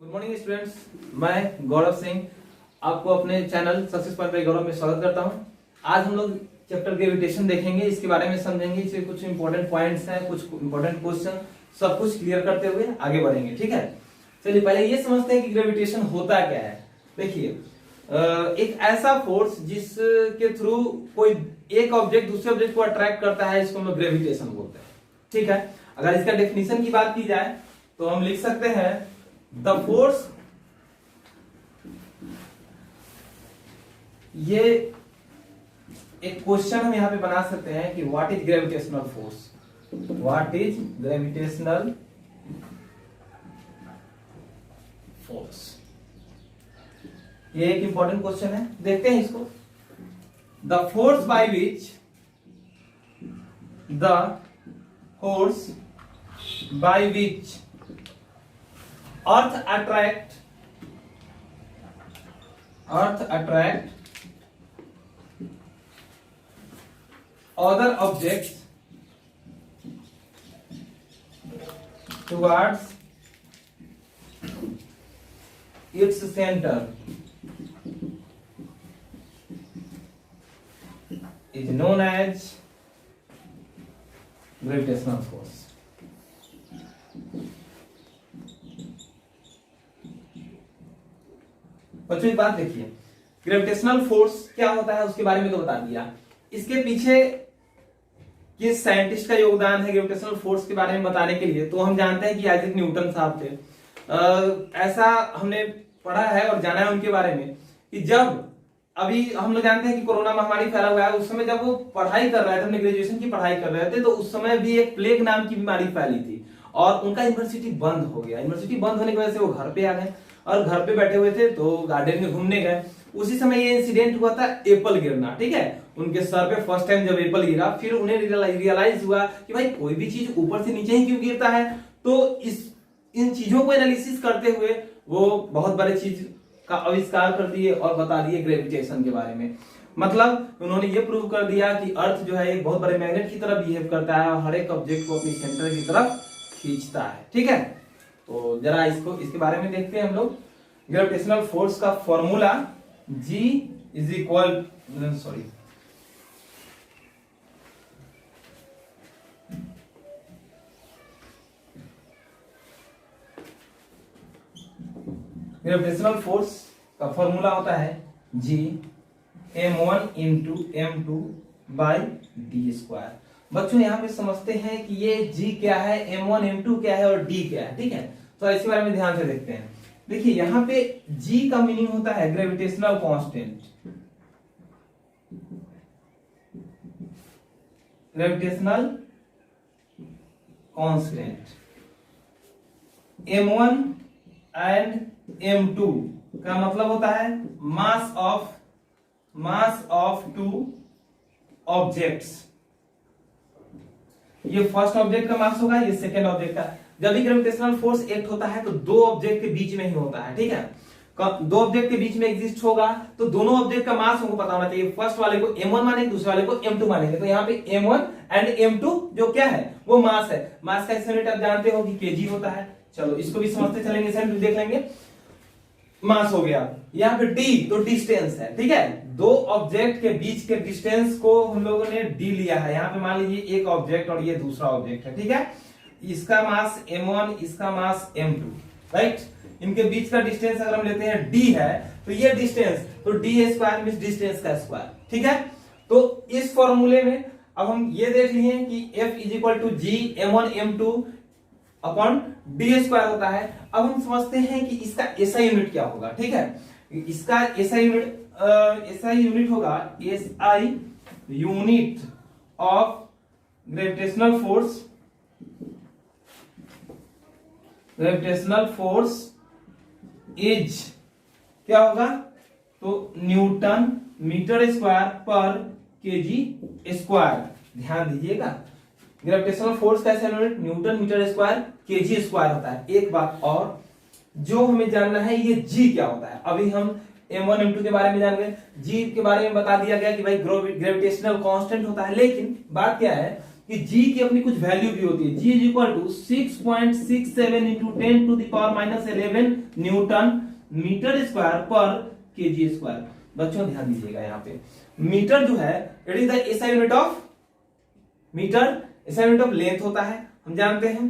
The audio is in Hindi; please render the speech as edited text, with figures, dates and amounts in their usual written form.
गुड मॉर्निंग स्टूडेंट्स, मैं गौरव सिंह आपको अपने चैनल सक्सेस पॉइंट बाय गौरव में स्वागत करता हूं। आज हम लोग चैप्टर ग्रेविटेशन देखेंगे, इसके बारे में समझेंगे, इससे कुछ इंपॉर्टेंट पॉइंट्स हैं, कुछ इंपॉर्टेंट क्वेश्चन, सब कुछ क्लियर करते हुए आगे बढ़ेंगे। ठीक है, चलिए पहले ये समझते हैं कि ग्रेविटेशन होता क्या है। देखिए, एक ऐसा फोर्स जिसके थ्रू कोई एक ऑब्जेक्ट दूसरे ऑब्जेक्ट को अट्रैक्ट करता है, इसको हम लोग ग्रेविटेशन बोलते हैं। ठीक है, अगर इसका डेफिनेशन की बात की जाए तो हम लिख सकते हैं द फोर्स, ये एक क्वेश्चन हम यहां पे बना सकते हैं कि what is gravitational force, what is gravitational force. ये एक इंपॉर्टेंट क्वेश्चन है, देखते हैं इसको। The force by which Earth attract other objects towards its center is known as gravitational force। बच्चों एक बात देखिए, ग्रेविटेशनल फोर्स क्या होता है उसके बारे में तो बता दिया। इसके पीछे किस साइंटिस्ट का योगदान है ग्रेविटेशनल फोर्स के बारे में बताने के लिए, तो हम जानते हैं कि आइजैक न्यूटन साहब थे। ऐसा हमने पढ़ा है और जाना है उनके बारे में कि जब अभी हम लोग जानते हैं कि कोरोना महामारी फैला हुआ है, उस समय जब वो पढ़ाई कर रहे थे, अपने ग्रेजुएशन की पढ़ाई कर रहे थे, तो उस समय भी एक प्लेग नाम की बीमारी फैली थी और उनका यूनिवर्सिटी बंद हो गया। यूनिवर्सिटी बंद होने की वजह से वो घर पे आ गए और घर पे बैठे हुए थे तो गार्डन में घूमने गए। उसी समय ये इंसिडेंट हुआ था एप्पल गिरना। ठीक है, उनके सर पे फर्स्ट टाइम जब एप्पल गिरा, फिर उन्हें रियलाइज हुआ कि भाई कोई भी चीज ऊपर से नीचे ही क्यों गिरता है। तो इन चीजों को एनालिसिस करते हुए वो बहुत बड़े चीज का आविष्कार कर दिए और बता दिए ग्रेविटेशन के बारे में। मतलब उन्होंने ये प्रूव कर दिया कि अर्थ जो है एक बहुत बड़े मैग्नेट की तरह बिहेव करता है और हर एक ऑब्जेक्ट को अपनी सेंटर की तरफ खींचता है। ठीक है, तो जरा इसके बारे में देखते हैं हम लोग। ग्रेविटेशनल फोर्स का formula G is equal gravitational force का फॉर्मूला होता है G m1 into m2 by D square. बच्चों यहाँ पे समझते हैं कि ये G क्या है, m1 m2 क्या है और D क्या है। ठीक है, तो इसी बारे में ध्यान से देखते हैं। देखिए यहाँ पे G का मीनिंग होता है gravitational constant, gravitational constant. m1 and m2 का मतलब होता है मास ऑफ टू ऑब्जेक्ट्स। ये फर्स्ट ऑब्जेक्ट का मास होगा, ये सेकेंड ऑब्जेक्ट का। जब भी ग्रेविटेशनल फोर्स एक्ट होता है तो दो ऑब्जेक्ट के बीच में ही होता है। ठीक है, दो ऑब्जेक्ट के बीच में एग्जिस्ट होगा तो दोनों ऑब्जेक्ट का मास हमको पता होना चाहिए। फर्स्ट वाले को m1 मानेंगे, दूसरे वाले को m2 मानेंगे। तो यहाँ पे m1 एंड m2 जो क्या है वो मास है। मास का यूनिट आप जानते हो कि kg होता है। चलो इसको भी समझते चलेंगे, देख लेंगे। मास हो गया, यहाँ पे d तो डिस्टेंस है। ठीक है, दो ऑब्जेक्ट के बीच के डिस्टेंस को हम लोगों ने d लिया है। यहाँ पे मान लीजिए एक ऑब्जेक्ट और ये दूसरा ऑब्जेक्ट है। ठीक है, इसका मास m1, इसका मास m2, राइट। इनके बीच का डिस्टेंस अगर हम लेते हैं d है तो ये डिस्टेंस, तो d स्क्वायर मींस डिस्टेंस का स्क्वायर। ठीक है, तो इस फॉर्मूले में अब हम ये देख लिए कि F is equal to G m1 m2 upon d square होता है। अब हम समझते हैं कि इसका एसआई यूनिट क्या होगा। ठीक है, इसका एसआई यूनिट होगा SI unit of gravitational force. Gravitational force is क्या होगा, तो न्यूटन मीटर स्क्वायर पर केजी स्क्वायर। ध्यान दीजिएगा, ग्रेविटेशनल फोर्स का unit newton metre square kg square होता है। एक बात और जो हमें जानना है, ये G क्या होता है। अभी हम m1 m2 के बारे में जान गए, G के बारे में बता दिया गया कि भाई ग्रेविटेशनल कांस्टेंट होता है। लेकिन बात क्या है कि जी की अपनी कुछ वैल्यू भी होती है। G is equal to 6.67 into 10 to the power minus 11 newton metre square पर केजी स्क्वायर। बच्चों ध्यान दीजिएगा, यहाँ पे मीटर जो है it is the SI unit of metre, SI unit of length होता है, हम जानते हैं।